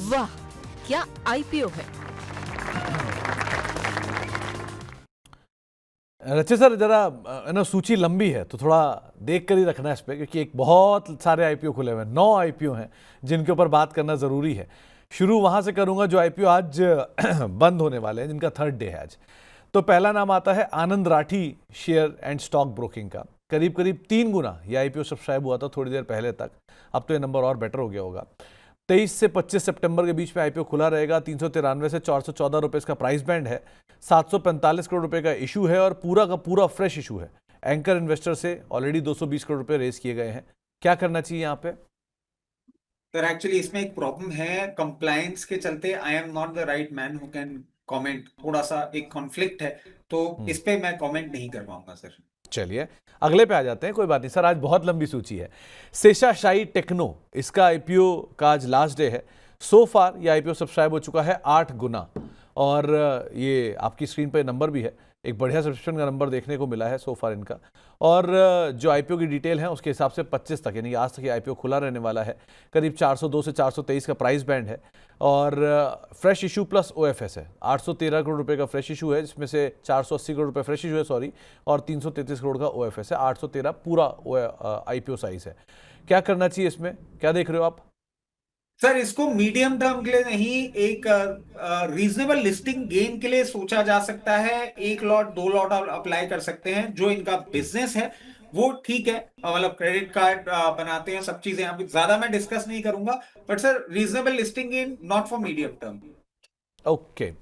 वाह, क्या आईपीओ है। रचित सर, जरा सूची लंबी है तो थोड़ा देख कर ही रखना है इस पे, क्योंकि एक बहुत सारे आईपीओ खुले हुए हैं, 9 आईपीओ हैं जिनके ऊपर बात करना ज़रूरी है। शुरू वहां से करूंगा जो आईपीओ आज बंद होने वाले हैं, जिनका थर्ड डे है आज। तो पहला नाम आता है Anand Rathi share and stock broking का। करीब करीब 3 गुना ये आईपीओ सब्सक्राइब हुआ था थोड़ी देर पहले तक, अब तो ये नंबर और बेटर हो गया होगा। 23 से 25 सितंबर के बीच में आईपीओ खुला रहेगा। 393 से 414 रुपए इसका प्राइस बैंड है। 745 करोड़ रुपए का इशू है और पूरा का पूरा फ्रेश इशू है। एंकर इन्वेस्टर से ऑलरेडी 220 करोड़ रुपए रेज किए गए हैं। क्या करना चाहिए यहाँ पे? सर एक्चुअली इसमें एक प्रॉब्लम है, कंप्लायंस के चलते I am not the right man who can comment. थोड़ा सा एक कॉन्फ्लिक्ट है, तो इस पे मैं कमेंट नहीं कर पाऊंगा सर। चलिए अगले पे आ जाते हैं, कोई बात नहीं सर, आज बहुत लंबी सूची है। शेषाशाही टेक्नो, इसका आईपीओ का आज लास्ट डे है। सो फार ये आईपीओ सब्सक्राइब हो चुका है 8 गुना, और ये आपकी स्क्रीन पे नंबर भी है, एक बढ़िया सब्सक्रिप्शन का नंबर देखने को मिला है सो फार इनका। और जो आईपीओ की डिटेल है उसके हिसाब से 25 तक, यानी आज तक ये आईपीओ खुला रहने वाला है। करीब 402 से 423 का प्राइस बैंड है और फ्रेश इशू प्लस ओएफएस है। 813 करोड़ रुपए का फ्रेश इशू है, जिसमें से 480 करोड़ रुपए फ्रेश इशू है, सॉरी, और 333 करोड़ का ओएफएस है। 813 पूरा आईपीओ साइज है। क्या करना चाहिए इसमें, क्या देख रहे हो आप? सर इसको मीडियम टर्म के लिए नहीं, एक रीजनेबल लिस्टिंग गेन के लिए सोचा जा सकता है। 1 लॉट 2 लॉट आप अप्लाई कर सकते हैं। जो इनका बिजनेस है वो ठीक है, मतलब क्रेडिट कार्ड बनाते हैं, सब चीजें अभी ज्यादा मैं डिस्कस नहीं करूंगा। But sir reasonable listing gain, not for medium term. Okay.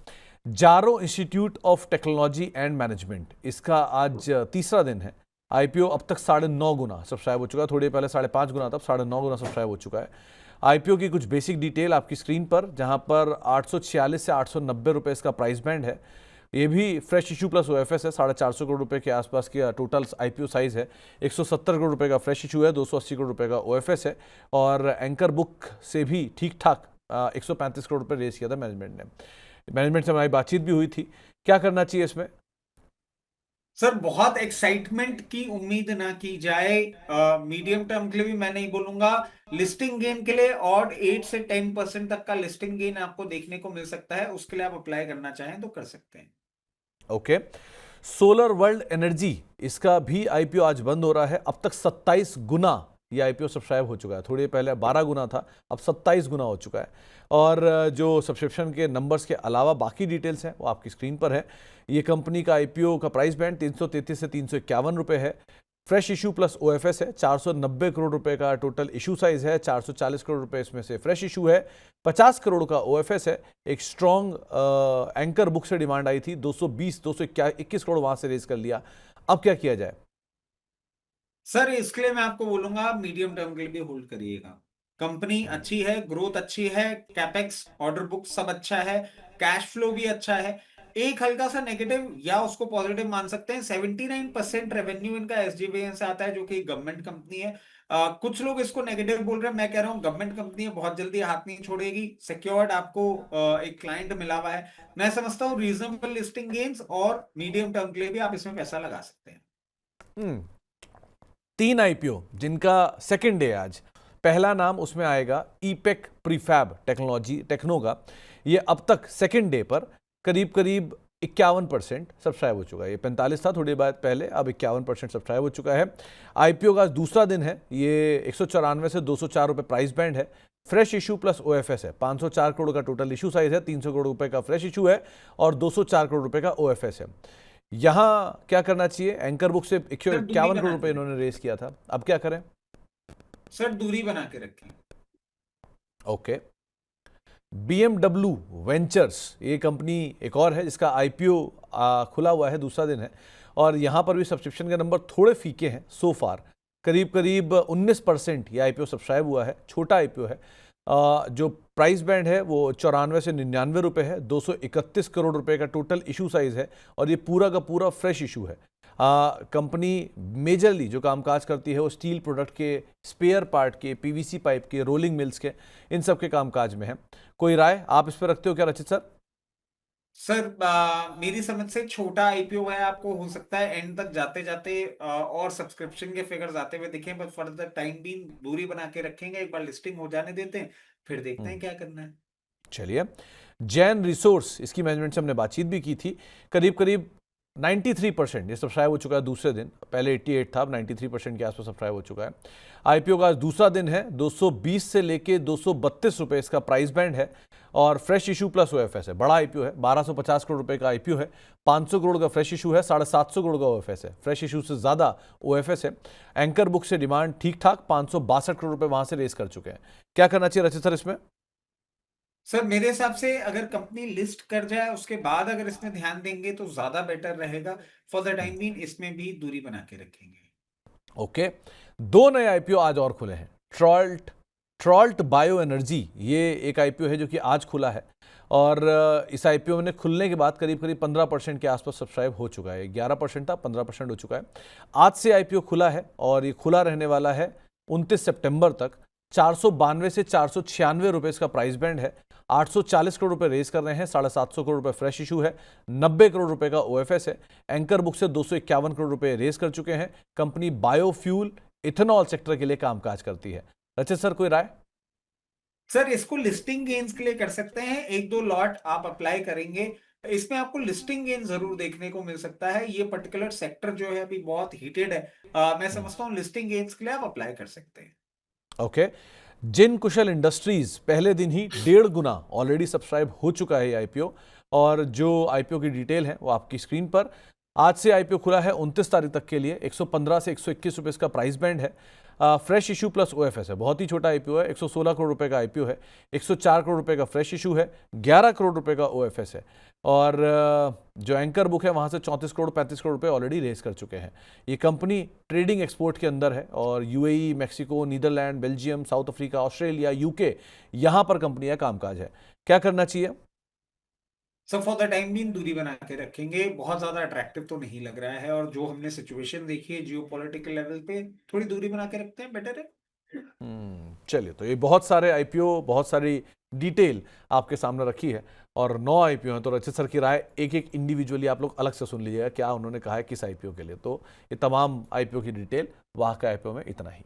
Jaro institute of technology and management, इसका आज तीसरा दिन है। आईपीओ अब तक 9.5 गुना सब्सक्राइब हो चुका है। थोड़ी पहले 5.5 गुना था, 9.5 गुना सब्सक्राइब हो चुका है। आईपीओ की कुछ बेसिक डिटेल आपकी स्क्रीन पर, जहां पर 846 से 890 रुपए इसका प्राइस बैंड है। ये भी फ्रेश इशू प्लस ओएफएस है। 450 करोड़ रुपए के आसपास की टोटल आईपीओ साइज है। 170 करोड़ रुपए का फ्रेश इशू है, 280 करोड़ रुपए का ओएफएस है। और एंकर बुक से भी ठीक ठाक 135 करोड़ रुपए रेज किया था मैनेजमेंट ने। मैनेजमेंट से हमारी बातचीत भी हुई थी। क्या करना चाहिए इसमें? सर बहुत एक्साइटमेंट की उम्मीद ना की जाए। मीडियम टर्म के लिए भी मैं नहीं बोलूंगा। लिस्टिंग गेन के लिए ऑड 8 से 10% तक का लिस्टिंग गेन आपको देखने को मिल सकता है। उसके लिए आप अप्लाई करना चाहें तो कर सकते हैं। ओके। सोलर वर्ल्ड एनर्जी, इसका भी आईपीओ आज बंद हो रहा है। अब तक 27 गुना ये आईपीओ सब्सक्राइब हो चुका है। थोड़ी पहले 12 गुना था, अब 27 गुना हो चुका है। और जो सब्सक्रिप्शन के नंबर्स के अलावा बाकी डिटेल्स हैं वो आपकी स्क्रीन पर है। ये कंपनी का आईपीओ का प्राइस बैंड 333 से 351 रुपए है। फ्रेश इशू प्लस ओएफएस है। 490 करोड़ रुपए का टोटल इशू साइज है। 440 करोड़ रुपए इसमें से फ्रेश इशू है। 50 करोड़ का ओएफएस है। एक स्ट्रॉन्ग एंकर बुक से डिमांड आई थी, 221 करोड़ वहां से रेज कर लिया। अब क्या किया जाए? सर इसके लिए मैं आपको बोलूंगा मीडियम टर्म के लिए भी होल्ड करिएगा। कंपनी अच्छी है, ग्रोथ अच्छी है, कैपेक्स ऑर्डर बुक सब अच्छा है, कैश फ्लो भी अच्छा है। एक हल्का सा नेगेटिव या उसको पॉजिटिव मान सकते हैं, 79% रेवेन्यू इनका एसजीवीएन से आता है, जो कि गवर्नमेंट कंपनी है। कुछ लोग इसको नेगेटिव बोल रहे हैं, मैं कह रहा हूं गवर्नमेंट कंपनी है, बहुत जल्दी हाथ नहीं छोड़ेगी। सिक्योर्ड आपको एक क्लाइंट मिला हुआ है। मैं समझता हूँ रीजनेबल लिस्टिंग गेन्स, और मीडियम टर्म के लिए भी आप इसमें पैसा लगा सकते हैं। 3 आईपीओ जिनका सेकंड डे आज। पहला नाम उसमें आएगा ईपेक प्रीफैब टेक्नोलॉजी टेक्नो का। ये अब तक सेकंड डे पर करीब करीब 51% सब्सक्राइब हो चुका है। ये 45 था थोड़ी बार पहले, अब 51% सब्सक्राइब हो चुका है। आईपीओ का दूसरा दिन है। ये 194 से 204 रुपए प्राइस बैंड है। फ्रेश इशू प्लस ओएफएस है। 504 करोड़ का टोटल इशू साइज है। 300 करोड़ रुपए का फ्रेश इशू है और 204 करोड़ रुपए का ओएफएस है। यहां क्या करना चाहिए? एंकर बुक से 151 करोड़ रुपए इन्होंने रेस किया था, अब क्या करें? सर दूरी बना के रखें। ओके। BMW वेंचर्स, ये कंपनी एक और है जिसका आईपीओ खुला हुआ है, दूसरा दिन है। और यहां पर भी सब्सक्रिप्शन के नंबर थोड़े फीके हैं सो फार। करीब करीब 19% ये आईपीओ सब्सक्राइब हुआ है। छोटा आईपीओ है। जो प्राइस बैंड है वो 94 से 99 रुपए है। 231 करोड़ रुपए का टोटल इशू साइज है और ये पूरा का पूरा फ्रेश इशू है। कंपनी मेजरली जो कामकाज करती है वो स्टील प्रोडक्ट के, स्पेयर पार्ट के, पीवीसी पाइप के, रोलिंग मिल्स के, इन सब के कामकाज में है। कोई राय आप इस पर रखते हो क्या रचित सर? सर मेरी समझ से छोटा आईपीओ है, आपको हो सकता है एंड तक जाते जाते और सब्सक्रिप्शन के फिगर्स आते हुए दिखें, but for the time being दूरी बना के रखेंगे। एक बार लिस्टिंग हो जाने देते हैं, फिर देखते हैं क्या करना है। चलिए, जैन रिसोर्स, इसकी मैनेजमेंट से हमने बातचीत भी की थी। करीब करीब 93% ये सब्सक्राइब हो चुका है दूसरे दिन, पहले 88 था, अब 93% के आसपास सब्सक्राइब हो चुका है। आईपीओ का आज दूसरा दिन है, 220 से लेके 232 रुपए इसका प्राइस बैंड है और फ्रेश इशू प्लस ओएफएस है। बड़ा आईपीओ है, 1250 करोड़ रुपए का आईपीओ है, 500 करोड़ का फ्रेश इशू है, 750 करोड़ का ओएफएस है। फ्रेश इशू से ज्यादा ओएफएस है। एंकर बुक से डिमांड ठीक ठाक, 562 करोड़ रुपए वहां से रेस कर चुके हैं। क्या करना चाहिए रचित सर इसमें? सर मेरे हिसाब से अगर कंपनी लिस्ट कर जाए उसके बाद अगर इसमें ध्यान देंगे तो ज्यादा बेटर रहेगा। फॉर द टाइम बीइंग इसमें भी दूरी बना के रखेंगे। ओके, दो नए आईपीओ आज और खुले हैं। ट्रॉल्ट बायो एनर्जी, ये एक आईपीओ है जो कि आज खुला है और इस आईपीओ ने खुलने के बाद करीब करीब 15% के आसपास सब्सक्राइब हो चुका है। 11% था, 15% हो चुका है। आज से आईपीओ खुला है और ये खुला रहने वाला है 29 सितंबर तक। 492 से 496 रुपए इसका प्राइस बैंड है। 840 करोड़ रुपए रेज कर रहे हैं, 750 करोड़ रुपए फ्रेश इशू है, 90 करोड़ रुपए का ओएफएस है। एंकर बुक से 251 करोड़ रुपए रेज कर चुके हैं। कंपनी बायोफ्यूल इथेनॉल सेक्टर के लिए कामकाज करती है। रचित सर, कोई राय? सर इसको लिस्टिंग गेन्स के लिए कर सकते हैं, एक दो लॉट आप अप्लाई करेंगे, इसमें आपको लिस्टिंग गेन जरूर देखने को मिल सकता है। ये पर्टिकुलर सेक्टर जो है अभी बहुत हीटेड है। मैं समझता हूँ लिस्टिंग गेन्स के लिए आप अप्लाई कर सकते हैं। ओके, जिन कुशल इंडस्ट्रीज पहले दिन ही 1.5 गुना ऑलरेडी सब्सक्राइब हो चुका है ये आईपीओ और जो आईपीओ की डिटेल है वो आपकी स्क्रीन पर। आज से आईपीओ खुला है 29 तारीख तक के लिए। 115 से 121 रुपए इसका प्राइस बैंड है। फ्रेश इशू प्लस ओएफएस है, बहुत ही छोटा आईपीओ है। 116 करोड़ रुपए का आईपीओ है, 104 करोड़ रुपए का फ्रेश इशू है, 11 करोड़ रुपए का ओएफएस है और जो एंकर बुक है वहां से 34 करोड़ 35 करोड़ रुपए ऑलरेडी रेज कर चुके हैं। ये कंपनी ट्रेडिंग एक्सपोर्ट के अंदर है और UAE, Mexico, Netherland, Belgium, South Africa, Australia, UK, यहां पर कंपनी का कामकाज है। क्या करना चाहिए? Sir for the time being दूरी बना के रखेंगे, बहुत ज्यादा अट्रैक्टिव तो नहीं लग रहा है और जो हमने सिचुएशन देखी है जियोपॉलिटिकल लेवल पे, थोड़ी दूरी बना के रखते हैं, बेटर है। चलिए, तो ये बहुत सारे आईपीओ, बहुत सारी डिटेल आपके सामने रखी है और 9 आईपीओ हैं। तो रचित सर की राय एक एक इंडिविजुअली आप लोग अलग से सुन लीजिएगा, क्या उन्होंने कहा है किस आईपीओ के लिए। तो ये तमाम आईपीओ की डिटेल, वहां का आईपीओ में इतना ही।